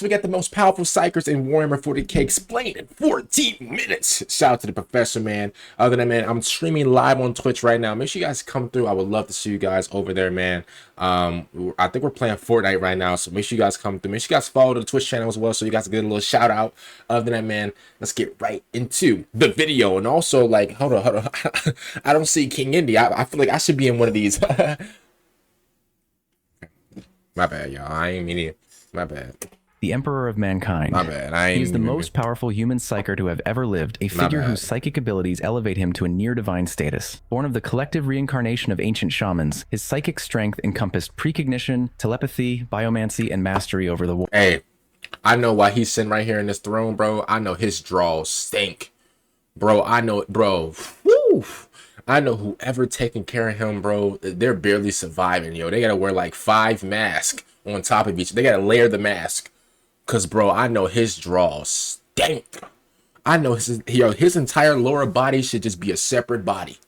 we got the most powerful psychers in Warhammer 40k explained in 14 minutes. Shout out to the professor, man. Other than that, man, I'm streaming live on Twitch right now. Make sure you guys come through. I would love to see you guys over there, man. I think we're playing Fortnite right now, so make sure you guys come through. Make sure you guys follow the Twitch channel as well, so you guys get a little shout out. Other than that, man, let's get right into the video. And also, like, hold on. I don't see King Indy. I feel like I should be in one of these. My bad, y'all. I ain't mean it. My bad. The Emperor of Mankind. My bad. He is the most powerful human psyker to have ever lived, a figure whose psychic abilities elevate him to a near-divine status. Born of the collective reincarnation of ancient shamans, his psychic strength encompassed precognition, telepathy, biomancy, and mastery over the world. Hey, I know why he's sitting right here in this throne, bro. I know his draws stink. Bro, I know, bro. Woo! I know whoever taking care of him, bro, they're barely surviving, yo. They gotta wear like 5 masks on top of each. They gotta layer the mask. Cause, bro, I know his draws stink. I know his entire lower body should just be a separate body.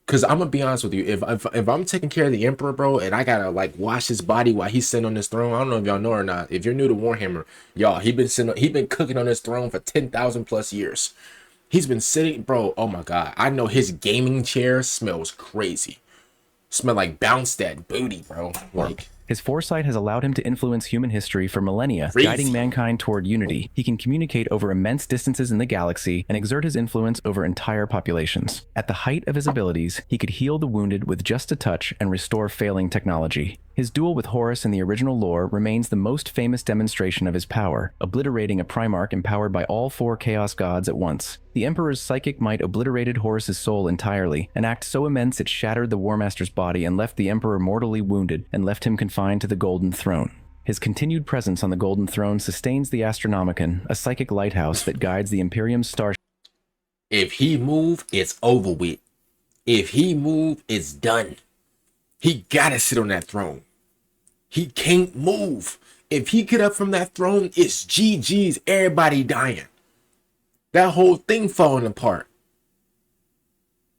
Cause I'm gonna be honest with you, if I'm taking care of the Emperor, bro, and I gotta like wash his body while he's sitting on this throne, I don't know if y'all know or not. If you're new to Warhammer, y'all, he been cooking on this throne for 10,000 plus years. He's been sitting, bro. Oh my god, I know his gaming chair smells crazy. Smell like bounce that booty, bro. Like. His foresight has allowed him to influence human history for millennia, Crazy. guiding mankind toward unity. He can communicate over immense distances in the galaxy and exert his influence over entire populations. At the height of his abilities, he could heal the wounded with just a touch and restore failing technology. His duel with Horus in the original lore remains the most famous demonstration of his power, obliterating a Primarch empowered by all 4 Chaos gods at once. The Emperor's psychic might obliterated Horus's soul entirely, an act so immense it shattered the War Master's body and left the Emperor mortally wounded and left him confined to the Golden Throne. His continued presence on the Golden Throne sustains the Astronomicon, a psychic lighthouse that guides the Imperium's star. If he move, it's over with. If he move, it's done. He gotta sit on that throne. He can't move. If he get up from that throne, it's GG's, everybody dying. That whole thing falling apart.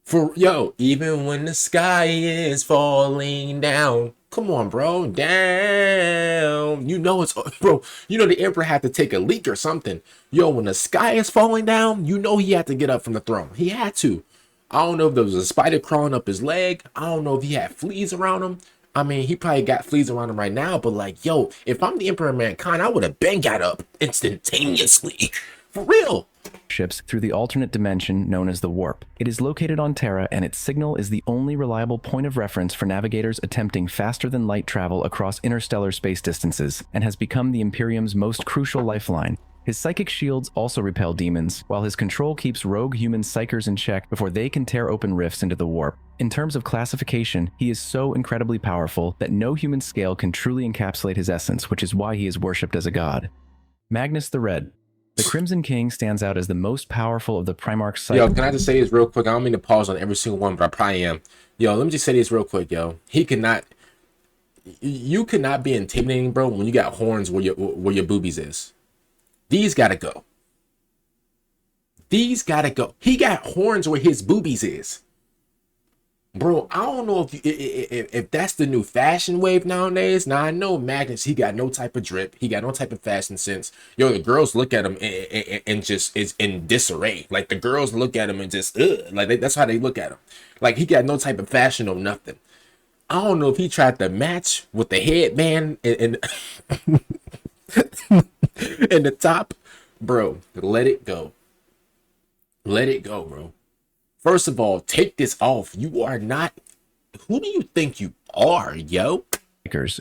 For, yo, even when the sky is falling down. Come on, bro. Down. You know it's, bro, you know the Emperor had to take a leak or something. Yo, when the sky is falling down, you know he had to get up from the throne. He had to. I don't know if there was a spider crawling up his leg. I don't know if he had fleas around him. I mean, he probably got fleas around him right now, but like, yo, if I'm the Emperor of Mankind, I would have been got up instantaneously. For real. Ships through the alternate dimension known as the Warp. It is located on Terra, and its signal is the only reliable point of reference for navigators attempting faster-than-light travel across interstellar space distances, and has become the Imperium's most crucial lifeline. His psychic shields also repel demons, while his control keeps rogue human psychers in check before they can tear open rifts into the warp. In terms of classification, he is so incredibly powerful that no human scale can truly encapsulate his essence, which is why he is worshipped as a god. Magnus the Red. The Crimson King stands out as the most powerful of the Primarch psychers. Yo, can I just say this real quick? I don't mean to pause on every single one, but I probably am. Yo, let me just say this real quick, yo. You cannot be intimidating, bro, when you got horns where your boobies is. These gotta go. These gotta go. He got horns where his boobies is. Bro, I don't know if that's the new fashion wave nowadays. Now, I know Magnus, he got no type of drip. He got no type of fashion sense. Yo, the girls look at him and just is in disarray. Like, the girls look at him and just, like, that's how they look at him. Like, he got no type of fashion or nothing. I don't know if he tried to match with the headband and in the top. Bro, let it go. Let it go, bro. First of all, take this off. You are not, who do you think you are, yo?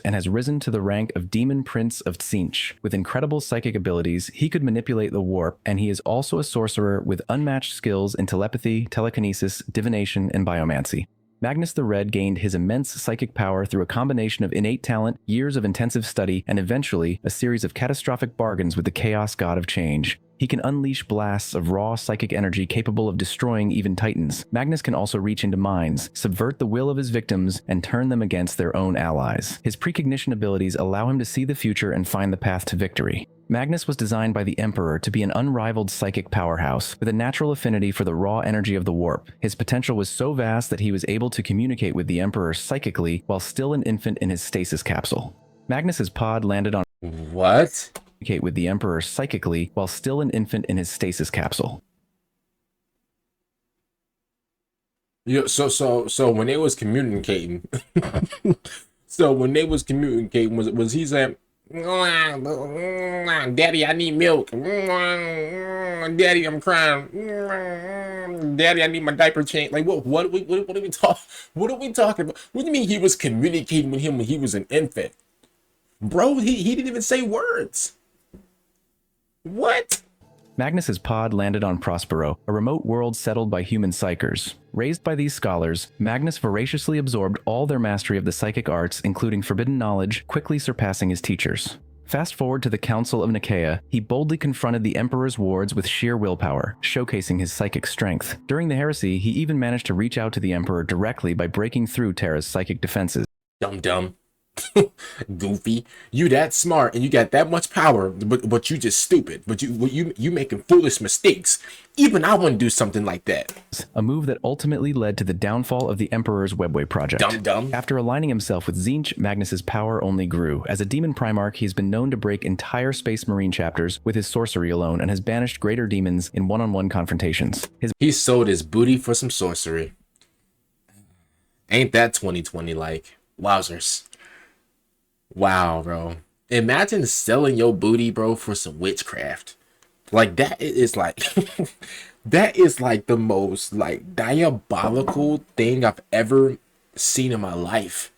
And has risen to the rank of Demon Prince of Tzeentch. With incredible psychic abilities, he could manipulate the warp, and he is also a sorcerer with unmatched skills in telepathy, telekinesis, divination, and biomancy. Magnus the Red gained his immense psychic power through a combination of innate talent, years of intensive study, and eventually a series of catastrophic bargains with the Chaos God of Change. He can unleash blasts of raw psychic energy capable of destroying even titans. Magnus can also reach into minds, subvert the will of his victims, and turn them against their own allies. His precognition abilities allow him to see the future and find the path to victory. Magnus was designed by the Emperor to be an unrivaled psychic powerhouse, with a natural affinity for the raw energy of the warp. His potential was so vast that he was able to communicate with the Emperor psychically while still an infant in his stasis capsule. Magnus's pod landed on... What? communicate with the Emperor psychically while still an infant in his stasis capsule. So when they was communicating, was he saying, "Daddy, I need milk. Daddy, I'm crying. Daddy, I need my diaper change." Like what are we talking? What are we talking about? What do you mean he was communicating with him when he was an infant, bro? He didn't even say words. What? Magnus's pod landed on Prospero, a remote world settled by human psykers. Raised by these scholars, Magnus voraciously absorbed all their mastery of the psychic arts, including forbidden knowledge, quickly surpassing his teachers. Fast forward to the Council of Nicaea, he boldly confronted the Emperor's wards with sheer willpower, showcasing his psychic strength. During the heresy, he even managed to reach out to the Emperor directly by breaking through Terra's psychic defenses. Dumb. Goofy, you that smart and you got that much power, but you just stupid. But you making foolish mistakes. Even I wouldn't do something like that. A move that ultimately led to the downfall of the Emperor's Webway project. Dumb. After aligning himself with Tzeentch, Magnus's power only grew. As a demon primarch, he has been known to break entire Space Marine chapters with his sorcery alone and has banished greater demons in one-on-one confrontations. He sold his booty for some sorcery. Ain't that 2020 like? Wowzers. Wow, bro. Imagine selling your booty, bro, for some witchcraft. Like that is like that is like the most like diabolical thing I've ever seen in my life.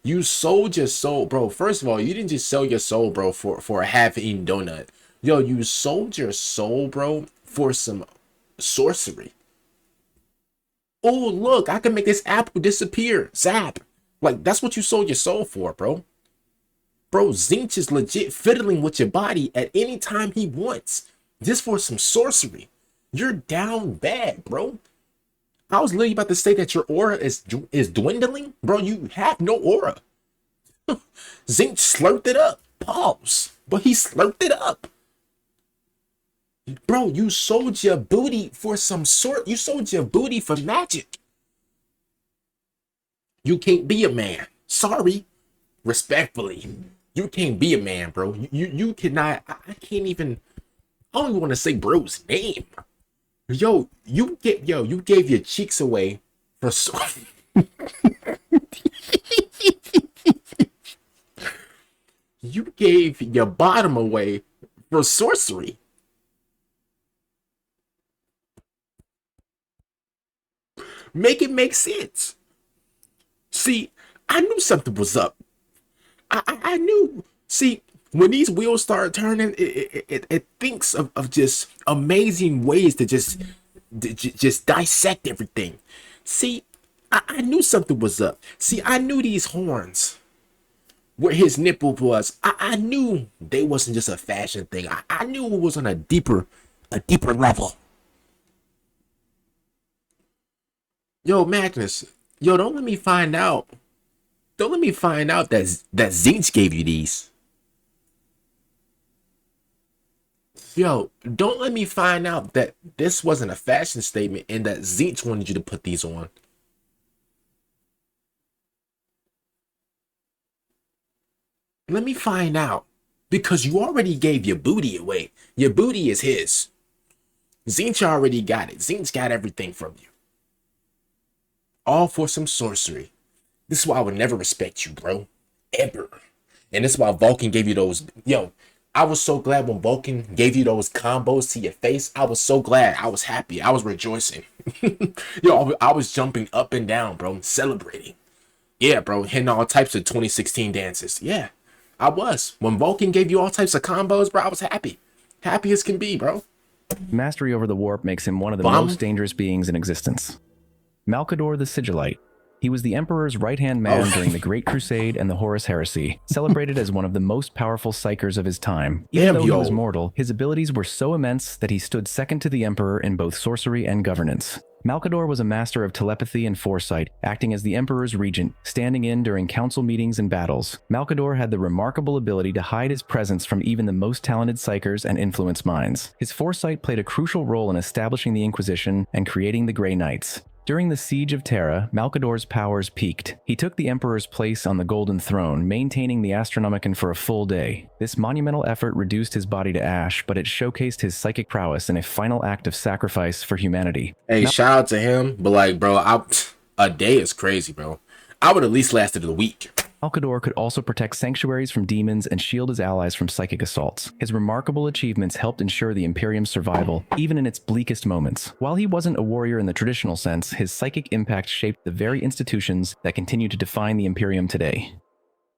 You sold your soul, bro. First of all, you didn't just sell your soul, bro, for a half-eaten donut. Yo, you sold your soul, bro, for some sorcery. Oh, look, I can make this apple disappear. Zap. Like, that's what you sold your soul for, bro. Bro, Tzeentch is legit fiddling with your body at any time he wants. Just for some sorcery. You're down bad, bro. I was literally about to say that your aura is dwindling. Bro, you have no aura. Tzeentch slurped it up. Pause. But he slurped it up. Bro, you sold your booty for some sort. You sold your booty for magic. You can't be a man. Sorry. Respectfully. You can't be a man, bro. You cannot. I can't even. I don't even want to say bro's name. Yo, you gave your cheeks away for so. You gave your bottom away for sorcery. Make it make sense. See, I knew something was up. I knew. See, when these wheels start turning, it thinks of just amazing ways to just dissect everything. See, I knew something was up. See, I knew these horns, where his nipple was. I knew they wasn't just a fashion thing. I knew it was on a deeper level. Yo, Magnus. Yo, don't let me find out. Don't let me find out that Tzeentch gave you these. Yo, don't let me find out that this wasn't a fashion statement and that Tzeentch wanted you to put these on. Let me find out. Because you already gave your booty away. Your booty is his. Tzeentch already got it. Tzeentch got everything from you. All for some sorcery. This is why I would never respect you, bro. Ever. And this is why Vulcan gave you those. Yo, I was so glad when Vulcan gave you those combos to your face. I was so glad. I was happy. I was rejoicing. Yo, I was jumping up and down, bro. Celebrating. Yeah, bro. Hitting all types of 2016 dances. Yeah, I was. When Vulcan gave you all types of combos, bro, I was happy. Happy as can be, bro. Mastery over the warp makes him one of the most dangerous beings in existence. Malcador the Sigillite. He was the Emperor's right-hand man during the Great Crusade and the Horus Heresy, celebrated as one of the most powerful psykers of his time. Even though he was mortal, his abilities were so immense that he stood second to the Emperor in both sorcery and governance. Malcador was a master of telepathy and foresight, acting as the Emperor's regent, standing in during council meetings and battles. Malcador had the remarkable ability to hide his presence from even the most talented psykers and influence minds. His foresight played a crucial role in establishing the Inquisition and creating the Grey Knights. During the Siege of Terra, Malcador's powers peaked. He took the Emperor's place on the Golden Throne, maintaining the Astronomicon for a full day. This monumental effort reduced his body to ash, but it showcased his psychic prowess in a final act of sacrifice for humanity. Hey, shout out to him, but like, bro, a day is crazy, bro. I would at least lasted a week. Malcador could also protect sanctuaries from demons and shield his allies from psychic assaults. His remarkable achievements helped ensure the Imperium's survival, even in its bleakest moments. While he wasn't a warrior in the traditional sense, his psychic impact shaped the very institutions that continue to define the Imperium today.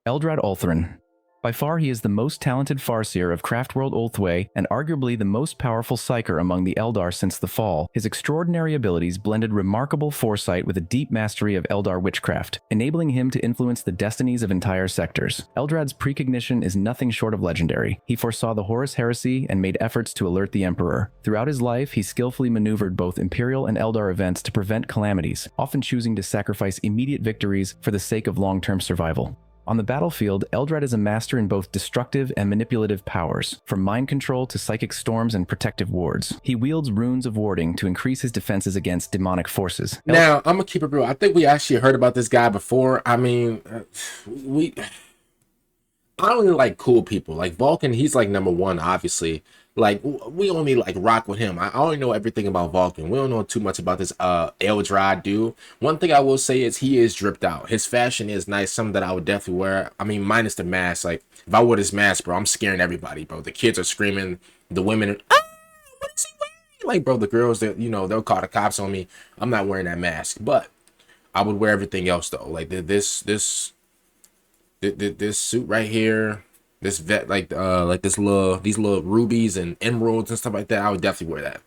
Eldrad Ulthran. By far, he is the most talented Farseer of Craftworld Ulthwé and arguably the most powerful Psyker among the Eldar since the Fall. His extraordinary abilities blended remarkable foresight with a deep mastery of Eldar witchcraft, enabling him to influence the destinies of entire sectors. Eldrad's precognition is nothing short of legendary. He foresaw the Horus Heresy and made efforts to alert the Emperor. Throughout his life, he skillfully maneuvered both Imperial and Eldar events to prevent calamities, often choosing to sacrifice immediate victories for the sake of long-term survival. On the battlefield, Eldrad is a master in both destructive and manipulative powers, from mind control to psychic storms and protective wards. He wields runes of warding to increase his defenses against demonic forces. Now, I'm gonna keep it real. I think we actually heard about this guy before. I mean, I only like cool people. Like Vulcan, he's like number one, obviously. Like we only like rock with him. I only know everything about Vulcan. We don't know too much about this eldrad dude. One thing I will say is he is dripped out. His fashion is nice, something that I would definitely wear. I mean, minus the mask. Like if I wear this mask, bro, I'm scaring everybody, bro. The kids are screaming, the women are, ah, what is he wearing? Like, bro, the girls that, you know, they'll call the cops on me. I'm not wearing that mask, but I would wear everything else though. Like this suit right here, this vet, like these little rubies and emeralds and stuff like that, I would definitely wear that.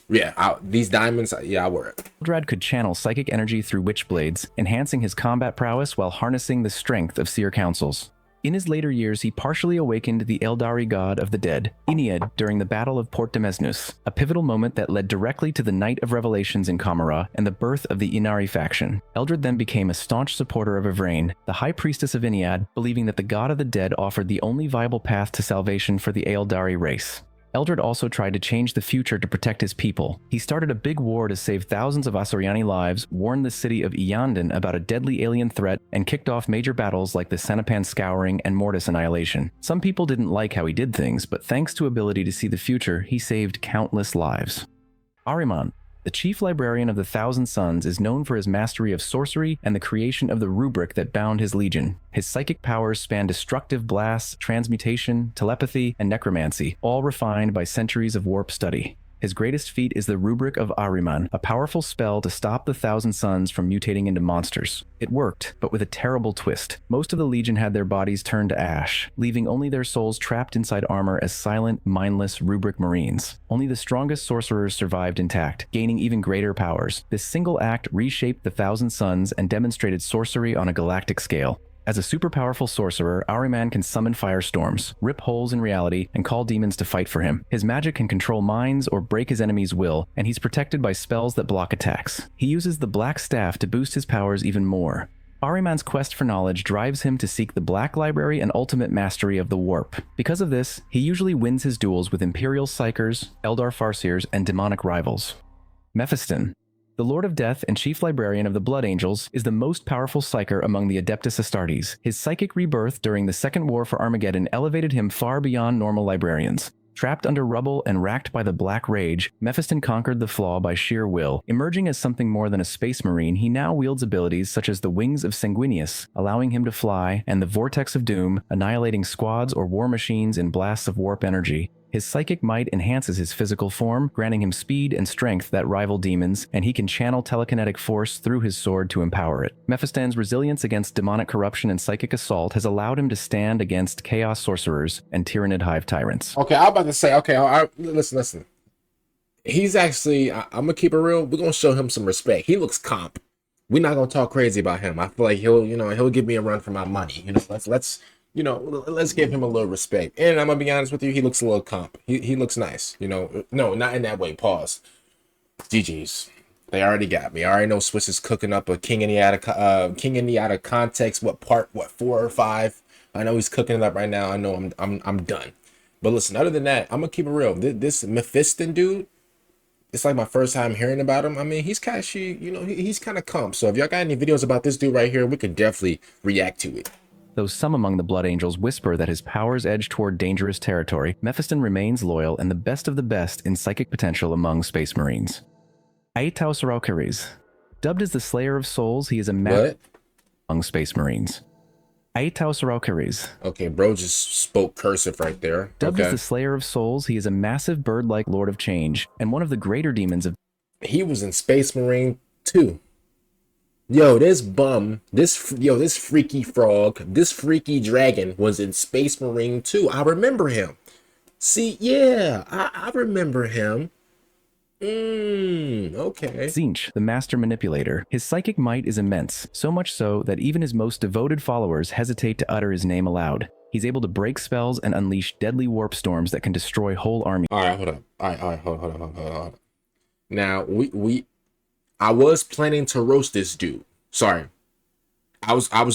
Yeah, these diamonds, yeah, I wear it. Eldrad could channel psychic energy through witch blades, enhancing his combat prowess while harnessing the strength of seer councils. In his later years, he partially awakened the Eldari god of the dead, Ennead, during the Battle of Port Demesnus, a pivotal moment that led directly to the Night of Revelations in Kamara and the birth of the Inari faction. Eldrad then became a staunch supporter of Ivrain, the high priestess of Ennead, believing that the god of the dead offered the only viable path to salvation for the Eldari race. Eldrad also tried to change the future to protect his people. He started a big war to save thousands of Asuryani lives, warned the city of Iyanden about a deadly alien threat, and kicked off major battles like the Senapan Scouring and Mortis Annihilation. Some people didn't like how he did things, but thanks to ability to see the future, he saved countless lives. Ahriman, the chief librarian of the Thousand Suns, is known for his mastery of sorcery and the creation of the rubric that bound his legion. His psychic powers span destructive blasts, transmutation, telepathy, and necromancy, all refined by centuries of warp study. His greatest feat is the Rubric of Ahriman, a powerful spell to stop the Thousand Suns from mutating into monsters. It worked, but with a terrible twist. Most of the Legion had their bodies turned to ash, leaving only their souls trapped inside armor as silent, mindless Rubric Marines. Only the strongest sorcerers survived intact, gaining even greater powers. This single act reshaped the Thousand Suns and demonstrated sorcery on a galactic scale. As a super powerful sorcerer, Ahriman can summon firestorms, rip holes in reality, and call demons to fight for him. His magic can control minds or break his enemy's will, and he's protected by spells that block attacks. He uses the Black Staff to boost his powers even more. Ahriman's quest for knowledge drives him to seek the Black Library and ultimate mastery of the Warp. Because of this, he usually wins his duels with Imperial Psykers, Eldar Farseers, and demonic rivals. Mephiston, the Lord of Death and Chief Librarian of the Blood Angels, is the most powerful Psyker among the Adeptus Astartes. His psychic rebirth during the Second War for Armageddon elevated him far beyond normal librarians. Trapped under rubble and racked by the Black Rage, Mephiston conquered the flaw by sheer will. Emerging as something more than a space marine, he now wields abilities such as the Wings of Sanguinius, allowing him to fly, and the Vortex of Doom, annihilating squads or war machines in blasts of warp energy. His psychic might enhances his physical form, granting him speed and strength that rival demons, and he can channel telekinetic force through his sword to empower it. Mephiston's resilience against demonic corruption and psychic assault has allowed him to stand against chaos sorcerers and Tyranid Hive tyrants. Okay, I'm about to say, okay, listen. He's actually, I'm gonna keep it real. We're gonna show him some respect. He looks comp. We're not gonna talk crazy about him. I feel like he'll give me a run for my money. Let's give him a little respect. And I'm gonna be honest with you, he looks a little comp. He looks nice. No, not in that way. Pause. GG's. They already got me. I already know Swiss is cooking up a King in the out of context. What 4 or 5? I know he's cooking it up right now. I know I'm done. But listen, other than that, I'm gonna keep it real. This Mephiston dude, it's like my first time hearing about him. I mean, he's kind of, you know, he's kind of comp. So if y'all got any videos about this dude right here, we could definitely react to it. Though some among the Blood Angels whisper that his powers edge toward dangerous territory, Mephiston remains loyal and the best of the best in psychic potential among Space Marines. Aetaos kheres. Dubbed as the Slayer of Souls, he is a What? among Space Marines. Aetaos kheres. Okay, bro just spoke cursive right there. Dubbed Okay. as the Slayer of Souls, he is a massive bird-like Lord of Change and one of the greater demons of... He was in Space Marine 2. Yo, this bum, this freaky frog, this freaky dragon was in Space Marine 2. I remember him. See, yeah, I remember him. Okay. Tzeentch, the Master Manipulator. His psychic might is immense, so much so that even his most devoted followers hesitate to utter his name aloud. He's able to break spells and unleash deadly warp storms that can destroy whole armies. All right, hold up. All right, hold on. Now, I was planning to roast this dude. Sorry. I was planning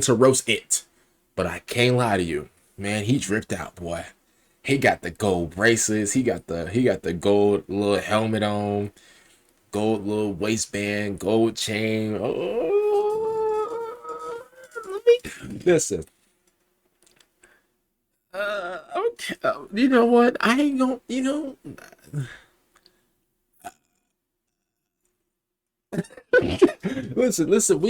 to roast it. But I can't lie to you. Man, he dripped out, boy. He got the gold bracelets. He got the gold little helmet on, gold little waistband, gold chain. Oh, listen. Okay. You know what? I ain't gonna. You know. Listen. Listen.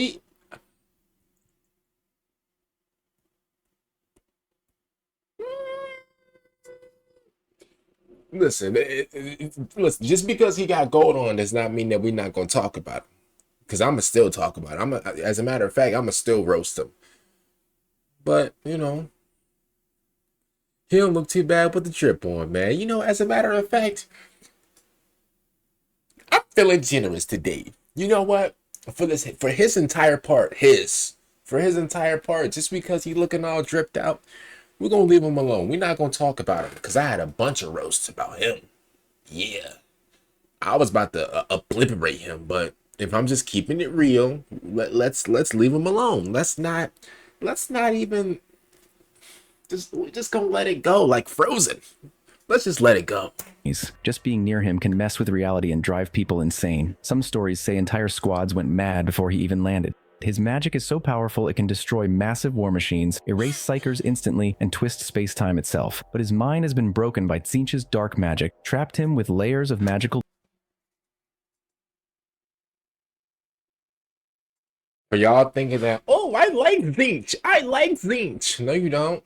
Just because he got gold on does not mean that we're not gonna talk about him. Because I'ma still talk about him. As a matter of fact, I'ma still roast him. But you know, he don't look too bad with the drip on, man. You know, as a matter of fact, I'm feeling generous today. You know what? For his entire part, just because he looking all dripped out, we're gonna leave him alone. We're not gonna talk about him because I had a bunch of roasts about him. Yeah, I was about to obliterate him, but if I'm just keeping it real, let's leave him alone. Let's not even we're just gonna let it go like Frozen. Let's just let it go. Just being near him can mess with reality and drive people insane. Some stories say entire squads went mad before he even landed. His magic is so powerful it can destroy massive war machines, erase psykers instantly, and twist space-time itself. But his mind has been broken by Tzeentch's dark magic, trapped him with layers of magical... For y'all thinking that, oh, I like Tzeentch. No, you don't.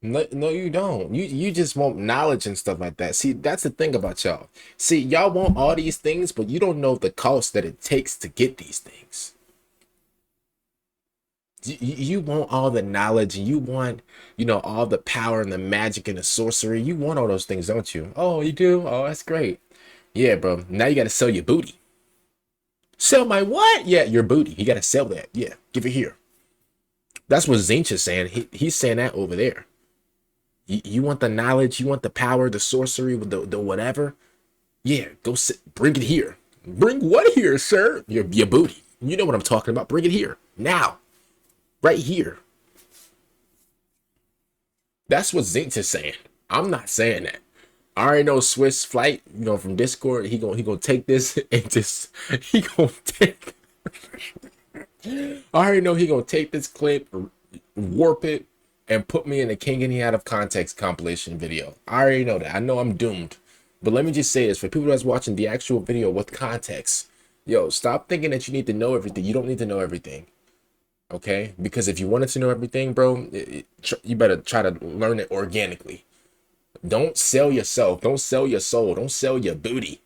No, you don't. You just want knowledge and stuff like that. See, that's the thing about y'all. See, y'all want all these things, but you don't know the cost that it takes to get these things. You want all the knowledge, and you want, you know, all the power and the magic and the sorcery. You want all those things, don't you? Oh, you do? Oh, that's great. Yeah, bro. Now you got to sell your booty. Sell my what? Yeah, your booty. You got to sell that. Yeah, give it here. That's what Tzeentch is saying. He's saying that over there. You want the knowledge, you want the power, the sorcery, the whatever. Yeah, go sit, bring it here. Bring what here, sir? Your booty. You know what I'm talking about. Bring it here now, right here. That's what Tzeentch is saying. I'm not saying that. I already know Swiss Flight, you know, from Discord. He gonna take this and just he gonna take. I already know he gonna take this clip, warp it, and put me in a King Any Out of Context compilation video. I already know that. I know I'm doomed. But let me just say this, for people that's watching the actual video with context, yo, stop thinking that you need to know everything. You don't need to know everything. Okay? Because if you wanted to know everything, bro, you better try to learn it organically. Don't sell yourself. Don't sell your soul. Don't sell your booty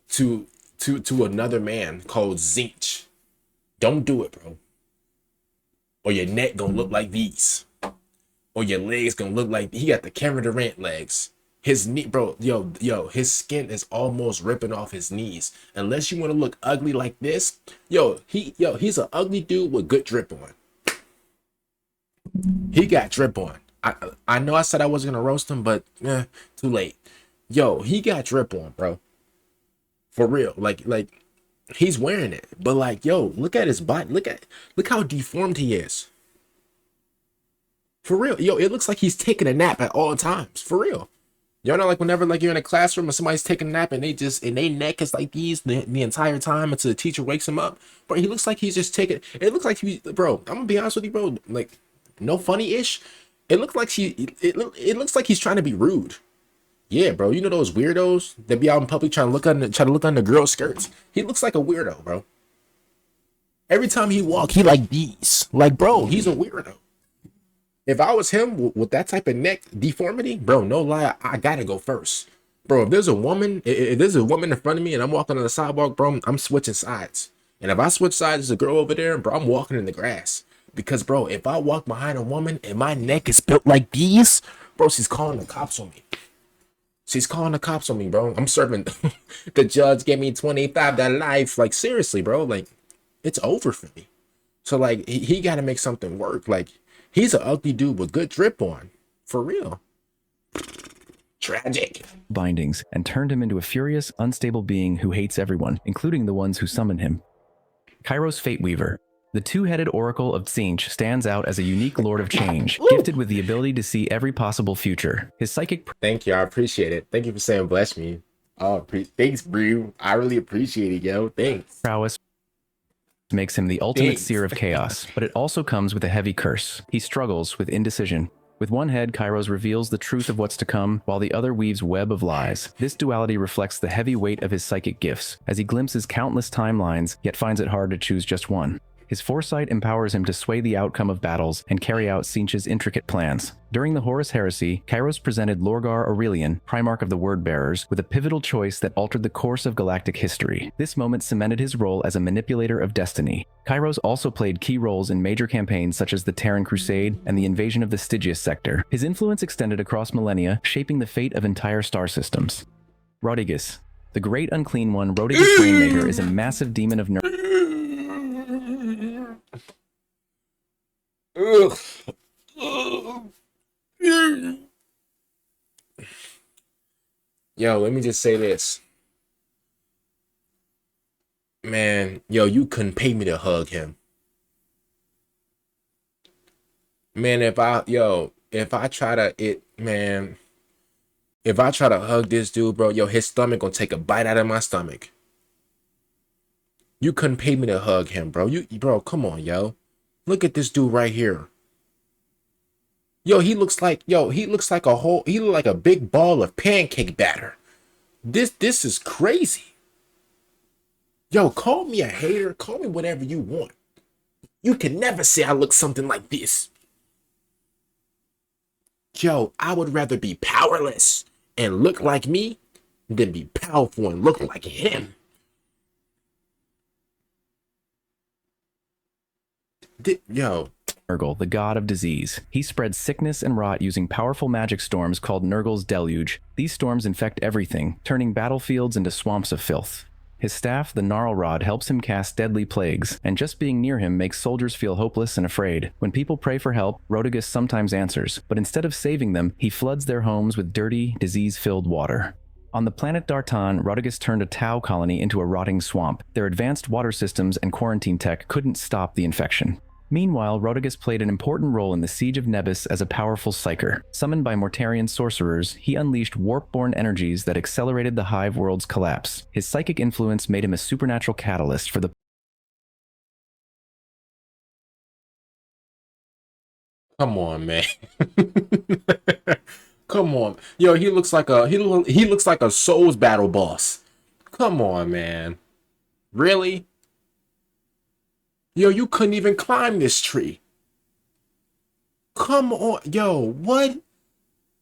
to another man called Tzeentch. Don't do it, bro. Or your neck gonna look like these. Or your legs gonna look like he got the Kevin Durant legs. His knee, bro, yo, his skin is almost ripping off his knees. Unless you want to look ugly like this, he's an ugly dude with good drip on. He got drip on. I know I said I wasn't gonna roast him, but too late. Yo, he got drip on, bro. For real, like he's wearing it, but like, yo, look at his body. Look how deformed he is. For real, yo, it looks like he's taking a nap at all times. For real. Y'all know, like, whenever, like, you're in a classroom and somebody's taking a nap and they neck is like these the entire time until the teacher wakes him up. Bro, he looks like he's just taking, it looks like he, bro, I'm gonna be honest with you, bro, like, no funny-ish. It looks like it looks like he's trying to be rude. Yeah, bro, you know those weirdos that be out in public trying to look under girls' skirts? He looks like a weirdo, bro. Every time he walk, he like these. Like, bro, he's a weirdo. If I was him with that type of neck deformity, bro, no lie, I gotta go first. Bro, if there's a woman in front of me and I'm walking on the sidewalk, bro, I'm switching sides. And if I switch sides, there's a girl over there, bro, I'm walking in the grass. Because, bro, if I walk behind a woman and my neck is built like these, bro, she's calling the cops on me. She's calling the cops on me, bro. I'm serving. The judge gave me 25 to life. Like, seriously, bro, like, it's over for me. So, like, he got to make something work. Like, he's an ugly dude with good drip on. For real. Tragic. Bindings and turned him into a furious, unstable being who hates everyone, including the ones who summoned him. Kairos Fateweaver. The two-headed oracle of Tzeentch stands out as a unique lord of change, gifted with the ability to see every possible future. His psychic... Thank you, I appreciate it. Thank you for saying bless me. Oh, thanks, bro. I really appreciate it, yo. Thanks. Prowess makes him the ultimate seer of chaos, but it also comes with a heavy curse. He struggles with indecision. With one head, Kairos reveals the truth of what's to come, while the other weaves web of lies. This duality reflects the heavy weight of his psychic gifts, as he glimpses countless timelines, yet finds it hard to choose just one. His foresight empowers him to sway the outcome of battles and carry out Tzeentch's intricate plans. During the Horus Heresy, Kairos presented Lorgar Aurelian, Primarch of the Word-Bearers, with a pivotal choice that altered the course of galactic history. This moment cemented his role as a manipulator of destiny. Kairos also played key roles in major campaigns such as the Terran Crusade and the invasion of the Stygius sector. His influence extended across millennia, shaping the fate of entire star systems. Rotigus. The Great Unclean One, Rotigus Rainmaker, is a massive demon of Yo, let me just say this. Man, yo, you couldn't pay me to hug him. Man, if I try to hug this dude, bro, yo, his stomach gonna take a bite out of my stomach. You couldn't pay me to hug him, bro. Bro, come on, yo. Look at this dude right here. Yo, he looks like a big ball of pancake batter. This is crazy. Yo, call me a hater, call me whatever you want. You can never say I look something like this. Yo, I would rather be powerless and look like me than be powerful and look like him. Yo. Nurgle, the god of disease. He spreads sickness and rot using powerful magic storms called Nurgle's Deluge. These storms infect everything, turning battlefields into swamps of filth. His staff, the Gnarl Rod, helps him cast deadly plagues, and just being near him makes soldiers feel hopeless and afraid. When people pray for help, Rotigus sometimes answers, but instead of saving them, he floods their homes with dirty, disease-filled water. On the planet Dartan, Rotigus turned a Tau colony into a rotting swamp. Their advanced water systems and quarantine tech couldn't stop the infection. Meanwhile, Rotigus played an important role in the Siege of Nebis as a powerful psyker. Summoned by Mortarian sorcerers, he unleashed warp-born energies that accelerated the Hive world's collapse. His psychic influence made him a supernatural catalyst for the... Come on, man. Come on. Yo, he looks like a Souls battle boss. Come on, man. Really? Yo, you couldn't even climb this tree. Come on. Yo, what?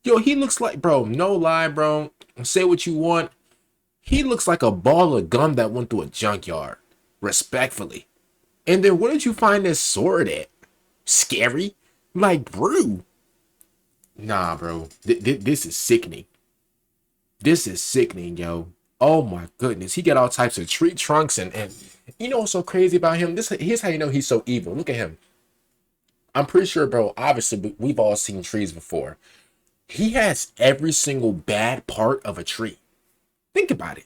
Yo, he looks like, bro, no lie, bro. Say what you want. He looks like a ball of gum that went through a junkyard. Respectfully. And then where did you find this sword at? Scary? Like, bro. Nah, bro. This is sickening. This is sickening, yo. Oh my goodness. He got all types of tree trunks and you know what's so crazy about him? Here's how you know he's so evil. Look at him. I'm pretty sure, bro, obviously we've all seen trees before. He has every single bad part of a tree. Think about it.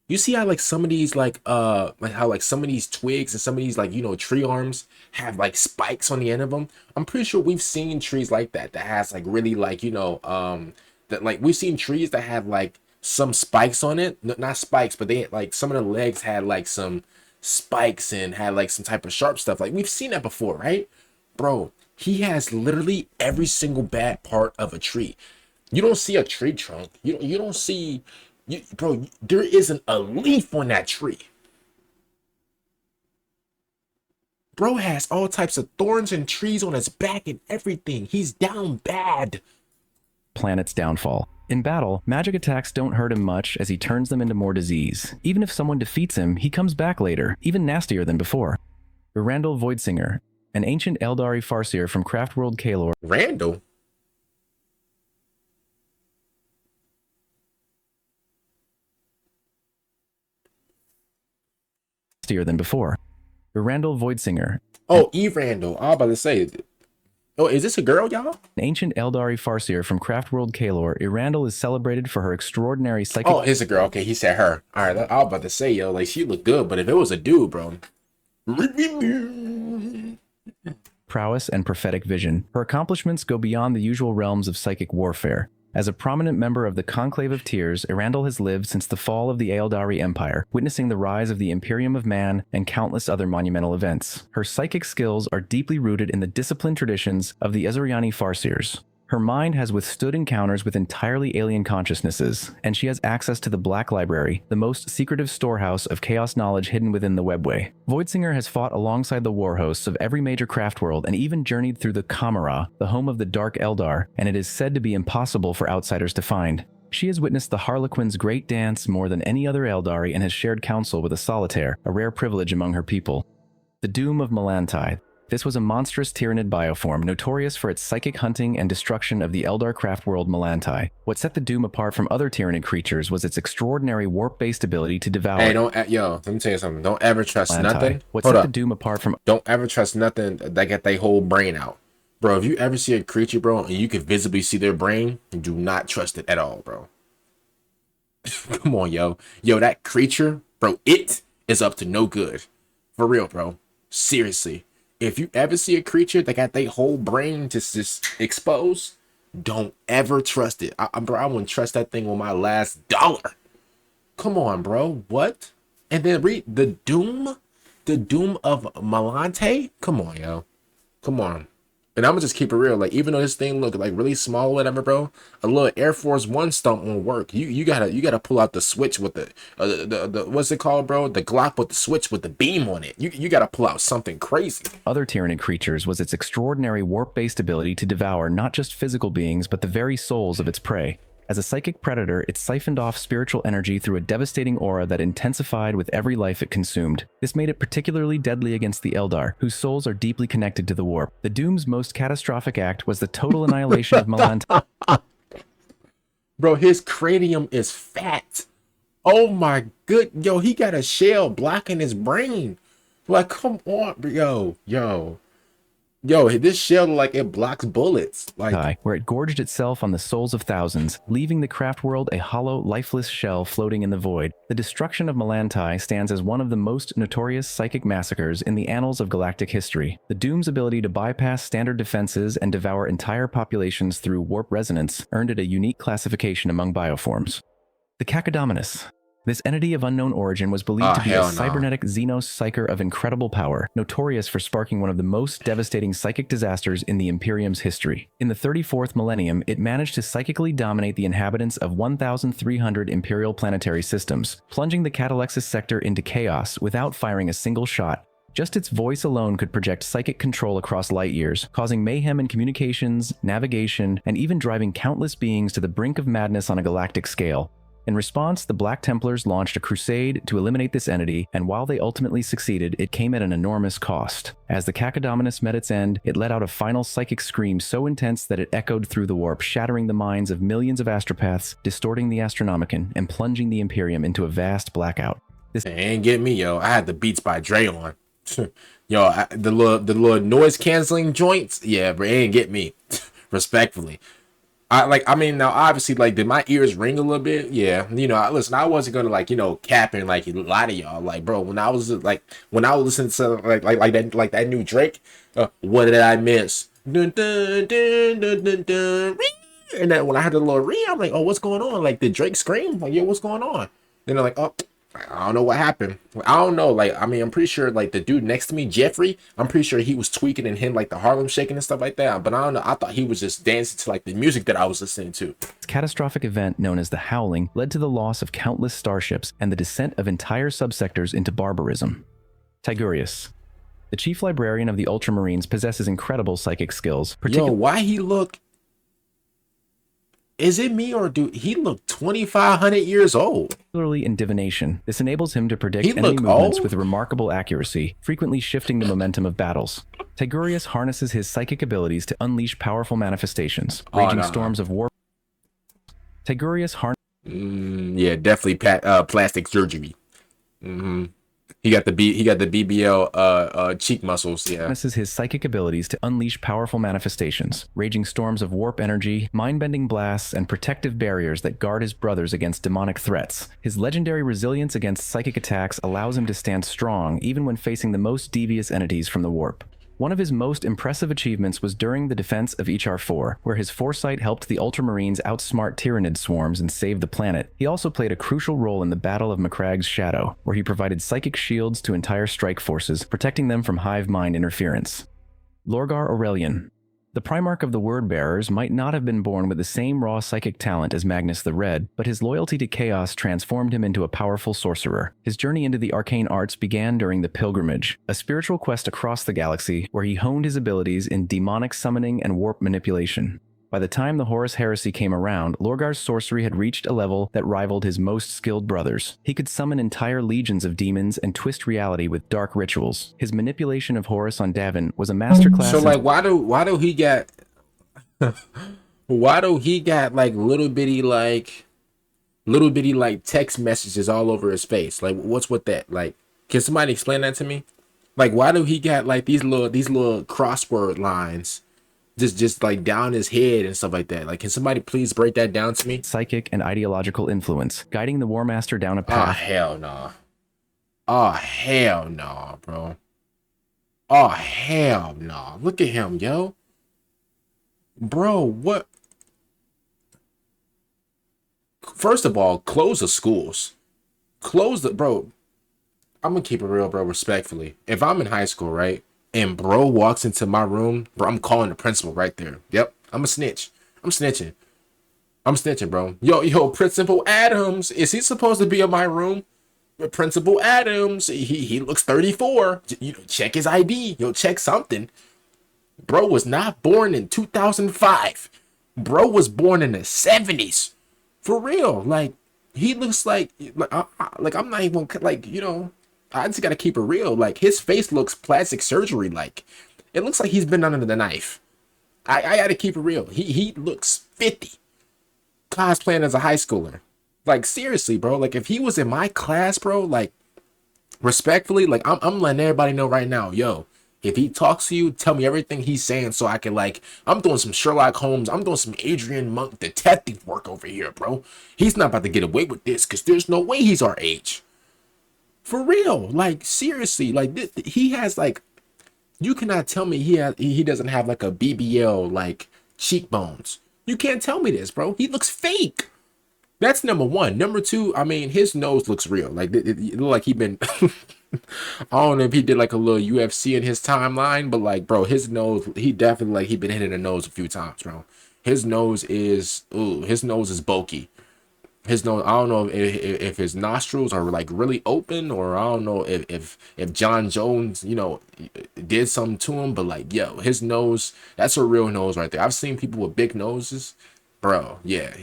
You see how like some of these like how like some of these twigs and some of these like, you know, tree arms have like spikes on the end of them? I'm pretty sure we've seen trees like that has like really like, you know, that like we've seen trees that have like some spikes on it, not spikes, but they like some of the legs had like some spikes and had like some type of sharp stuff. Like we've seen that before, right? Bro, he has literally every single bad part of a tree. You don't see a tree trunk. You don't see, bro. There isn't a leaf on that tree. Bro has all types of thorns and trees on his back and everything. He's down bad. Planet's downfall. In battle, magic attacks don't hurt him much as he turns them into more disease. Even if someone defeats him, he comes back later, even nastier than before. Erandel Voidsinger, an ancient Eldari farseer from Craftworld Kalor. Randall? Nastier than before. Erandel Voidsinger. Oh, Randall. I was about to say. Oh, is this a girl, y'all? An ancient Eldari farseer from Craftworld Kalor, Erandel is celebrated for her extraordinary psychic... Oh, it's a girl. Okay, he said her. All right, I was about to say, yo, like, she looked good, but if it was a dude, bro... prowess and prophetic vision. Her accomplishments go beyond the usual realms of psychic warfare. As a prominent member of the Conclave of Tears, Erandel has lived since the fall of the Eldari Empire, witnessing the rise of the Imperium of Man and countless other monumental events. Her psychic skills are deeply rooted in the disciplined traditions of the Ezuriani Farseers. Her mind has withstood encounters with entirely alien consciousnesses, and she has access to the Black Library, the most secretive storehouse of chaos knowledge hidden within the Webway. Voidsinger has fought alongside the war hosts of every major craft world and even journeyed through the Kamara, the home of the Dark Eldar, and it is said to be impossible for outsiders to find. She has witnessed the Harlequin's great dance more than any other Eldari and has shared counsel with a solitaire, a rare privilege among her people. The Doom of Malantai. This was a monstrous tyrannid bioform, notorious for its psychic hunting and destruction of the Eldar craft world Malantai. What set the Doom apart from other tyrannid creatures was its extraordinary warp-based ability to devour... Hey, let me tell you something. Don't ever trust Malantai. nothing. What set the Doom apart from... Don't ever trust nothing that get their whole brain out. Bro, if you ever see a creature, bro, and you can visibly see their brain, do not trust it at all, bro. Come on, yo. Yo, that creature, bro, it is up to no good. For real, bro. Seriously. If you ever see a creature that got their whole brain just exposed, don't ever trust it. Bro, I wouldn't trust that thing with my last dollar. Come on, bro. What? And then read the Doom of Malante. Come on, yo. Come on. And I'm gonna just keep it real. Like, even though this thing look like really small or whatever, bro, a little Air Force One stump won't work. You gotta pull out the switch with the what's it called, bro? The Glock with the switch with the beam on it. You gotta pull out something crazy. Other tyrannid creatures was its extraordinary warp-based ability to devour not just physical beings, but the very souls of its prey. As a psychic predator, it siphoned off spiritual energy through a devastating aura that intensified with every life it consumed. This made it particularly deadly against the Eldar, whose souls are deeply connected to the warp. The Doom's most catastrophic act was the total annihilation of Malantai. Bro, his cranium is fat. Oh my good, yo, he got a shell blocking his brain. Like, come on, Yo, this shell like it blocks bullets. Like, where it gorged itself on the souls of thousands, leaving the craft world a hollow, lifeless shell floating in the void. The destruction of Malantai stands as one of the most notorious psychic massacres in the annals of galactic history. The Doom's ability to bypass standard defenses and devour entire populations through warp resonance earned it a unique classification among bioforms. The Cacodominus. This entity of unknown origin was believed to be a cybernetic xenos psyker of incredible power, notorious for sparking one of the most devastating psychic disasters in the Imperium's history. In the 34th millennium, it managed to psychically dominate the inhabitants of 1,300 Imperial planetary systems, plunging the Catalexis sector into chaos without firing a single shot. Just its voice alone could project psychic control across light years, causing mayhem in communications, navigation, and even driving countless beings to the brink of madness on a galactic scale. In response, the Black Templars launched a crusade to eliminate this entity, and while they ultimately succeeded, it came at an enormous cost. As the Cacodominus met its end, it let out a final psychic scream so intense that it echoed through the warp, shattering the minds of millions of astropaths, distorting the Astronomicon, and plunging the Imperium into a vast blackout. This ain't get me, yo. I had the Beats by Dre on. Yo, the little noise canceling joints, yeah, but it ain't get me. Respectfully. I mean, now obviously, like, did my ears ring a little bit? Yeah, listen, I wasn't gonna cap and lie to y'all. Like, bro, when I was listening to like that new Drake, what did I miss? Dun, dun, dun, dun, dun, dun. And then when I heard the little ring, I'm like, oh, what's going on? Like, did Drake scream? Like, yo, what's going on? Then they're like, oh, I don't know what happened. I don't know. Like, I mean, I'm pretty sure, like, the dude next to me, Jeffrey, I'm pretty sure he was tweaking and him, like, the Harlem shaking and stuff like that. But I don't know. I thought he was just dancing to, like, the music that I was listening to. This catastrophic event, known as the Howling, led to the loss of countless starships and the descent of entire subsectors into barbarism. Tigurius. The chief librarian of the Ultramarines possesses incredible psychic skills. Yo, why he look... Is it me or do he look 2,500 years old? Particularly in divination. This enables him to predict He enemy look movements old? with remarkable accuracy, frequently shifting the momentum of battles. Tigurius harnesses his psychic abilities to unleash powerful manifestations, raging storms of war. Tigurius yeah, definitely plastic surgery. He got the BBL cheek muscles. Yeah. harnesses his psychic abilities to unleash powerful manifestations, raging storms of warp energy, mind-bending blasts, and protective barriers that guard his brothers against demonic threats. His legendary resilience against psychic attacks allows him to stand strong even when facing the most devious entities from the warp. One of his most impressive achievements was during the defense of HR4, where his foresight helped the Ultramarines outsmart Tyranid swarms and save the planet. He also played a crucial role in the Battle of Macragge's Shadow, where he provided psychic shields to entire strike forces, protecting them from hive mind interference. Lorgar Aurelian. The Primarch of the Word-Bearers might not have been born with the same raw psychic talent as Magnus the Red, but his loyalty to chaos transformed him into a powerful sorcerer. His journey into the arcane arts began during the Pilgrimage, a spiritual quest across the galaxy where he honed his abilities in demonic summoning and warp manipulation. By the time the Horus Heresy came around, Lorgar's sorcery had reached a level that rivaled his most skilled brothers. He could summon entire legions of demons and twist reality with dark rituals. His manipulation of Horus on Davin was a masterclass. So like, why do he got like little bitty like text messages all over his face? Like, what's with that? Like, can somebody explain that to me? Like, why do he got like these little crossword lines? Just like down his head and stuff like that. Like, can somebody please break that down to me? Psychic and ideological influence, guiding the War Master down a Oh, path. hell no. Oh, hell no, bro. Oh, hell no. Look at him, yo. Bro, what? First of all, close the schools. Bro, I'm gonna keep it real, bro, respectfully. If I'm in high school, right? And bro walks into my room, bro, I'm calling the principal right there. Yep, I'm a snitch. I'm snitching, bro. Yo, Principal Adams, is he supposed to be in my room? Principal Adams, he looks 34. You know, check his ID. Yo, check something. Bro was not born in 2005. Bro was born in the 70s. For real. Like, he looks like I'm not even like, you know. I just gotta keep it real. Like, his face looks plastic surgery. Like, it looks like he's been under the knife. I gotta keep it real. He looks 50, cosplaying as a high schooler. Like, seriously, bro. Like, if he was in my class, bro, like, respectfully, like, I'm letting everybody know right now, yo, if he talks to you, tell me everything he's saying so I can, like, I'm doing some Sherlock Holmes, I'm doing some Adrian Monk detective work over here, bro. He's not about to get away with this because there's no way he's our age. For real, like, seriously, like, he has, like, you cannot tell me he doesn't have like a BBL like cheekbones. You can't tell me this, bro. He looks fake. That's number one. Number two, I mean, his nose looks real. Like, it looked like he been I don't know if he did like a little UFC in his timeline, but like, bro, his nose, he definitely like he been hitting the nose a few times, bro. His nose is bulky. His nose, I don't know if his nostrils are like really open, or I don't know if John Jones, you know, did something to him, but like, yo, his nose, that's a real nose right there. I've seen people with big noses, bro. Yeah,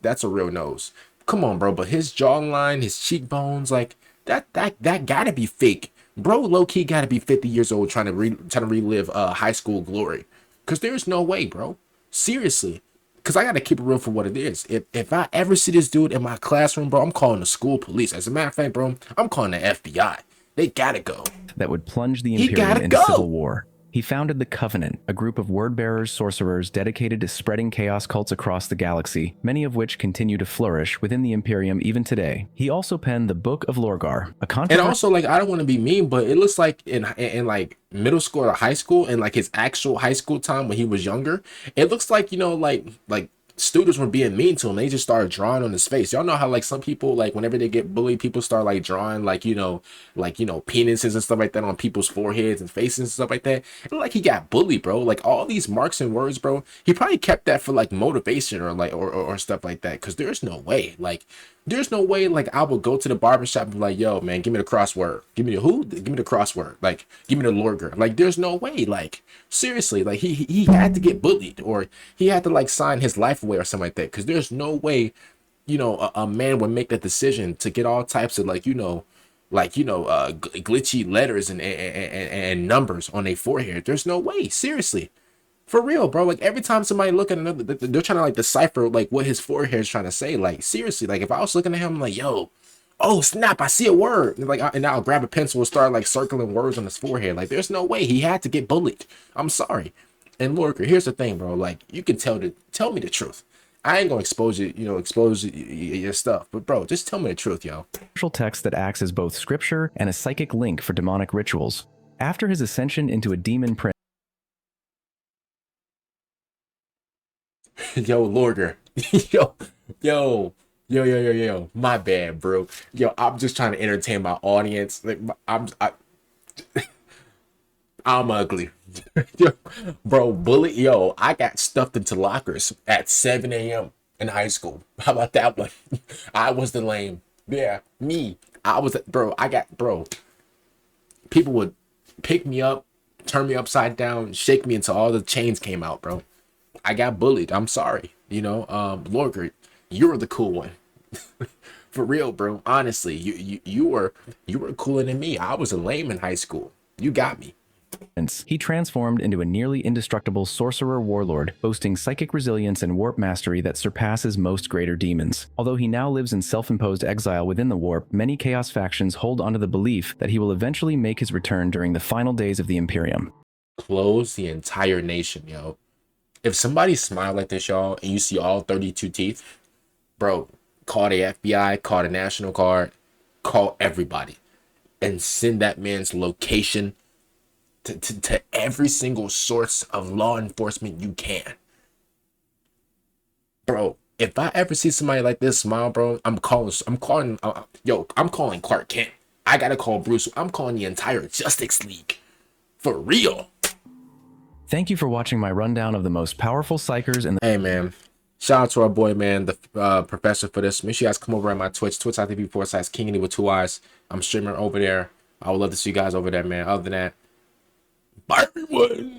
that's a real nose. Come on, bro. But his jawline, his cheekbones, like that gotta be fake, bro. Low key gotta be 50 years old trying to relive high school glory, cause there's no way, bro. Seriously. Because I got to keep it real for what it is. If I ever see this dude in my classroom, bro, I'm calling the school police. As a matter of fact, bro, I'm calling the FBI. They got to go. That would plunge the Imperium into civil war. He founded the Covenant, a group of word-bearers, sorcerers dedicated to spreading chaos cults across the galaxy, many of which continue to flourish within the Imperium even today. He also penned the Book of Lorgar, a controversial... And also, like, I don't want to be mean, but it looks like in like middle school or high school, and like his actual high school time when he was younger, it looks like, you know, like students were being mean to him. They just started drawing on his face. Y'all know how like some people, like whenever they get bullied, people start like drawing like, penises and stuff like that on people's foreheads and faces and stuff like that. And like he got bullied, bro. Like all these marks and words, bro. He probably kept that for like motivation or like or stuff like that. Cause there's no way like I would go to the barbershop and be like, yo, man, give me the crossword. Give me the who? Give me the crossword. Like, give me the lorgar. Like, there's no way. Like, seriously, like he had to get bullied or he had to like sign his life away or something like that. Cause there's no way, a man would make that decision to get all types of glitchy letters and numbers on their forehead. There's no way. Seriously. For real, bro. Like every time somebody look at another, they're trying to like decipher like what his forehead is trying to say. Like seriously, like if I was looking at him, I'm like, yo, oh snap, I see a word. And I'll grab a pencil and start like circling words on his forehead. Like there's no way he had to get bullied. I'm sorry. And Lorgar, here's the thing, bro. Like you can tell me the truth. I ain't gonna expose your stuff, but bro, just tell me the truth, yo. Text that acts as both scripture and a psychic link for demonic rituals. After his ascension into a demon prince. Yo, Lorgar. Yo. My bad, bro. Yo, I'm just trying to entertain my audience. Like, I'm ugly. Yo, bro, bully. Yo, I got stuffed into lockers at 7 a.m. in high school. How about that one? I was the lame. Yeah, me. Bro. People would pick me up, turn me upside down, shake me until all the chains came out, bro. I got bullied. I'm sorry. Lorgar, you were the cool one. For real, bro. Honestly, you were cooler than me. I was a lame in high school. You got me. He transformed into a nearly indestructible sorcerer warlord, boasting psychic resilience and warp mastery that surpasses most greater demons. Although he now lives in self-imposed exile within the warp, many chaos factions hold onto the belief that he will eventually make his return during the final days of the Imperium. Close the entire nation, yo. If somebody smile like this, y'all, and you see all 32 teeth, bro, call the FBI, call the National Guard, call everybody, and send that man's location to every single source of law enforcement you can. Bro, if I ever see somebody like this smile, bro, I'm calling Clark Kent. I gotta call Bruce. I'm calling the entire Justice League. For real. Thank you for watching my rundown of the most powerful psykers in the— Hey, man. Shout out to our boy, man, the professor for this. Make sure you guys come over at my Twitch, twitch.tv/King with 2 eyes. I'm streaming over there. I would love to see you guys over there, man. Other than that, bye, everyone.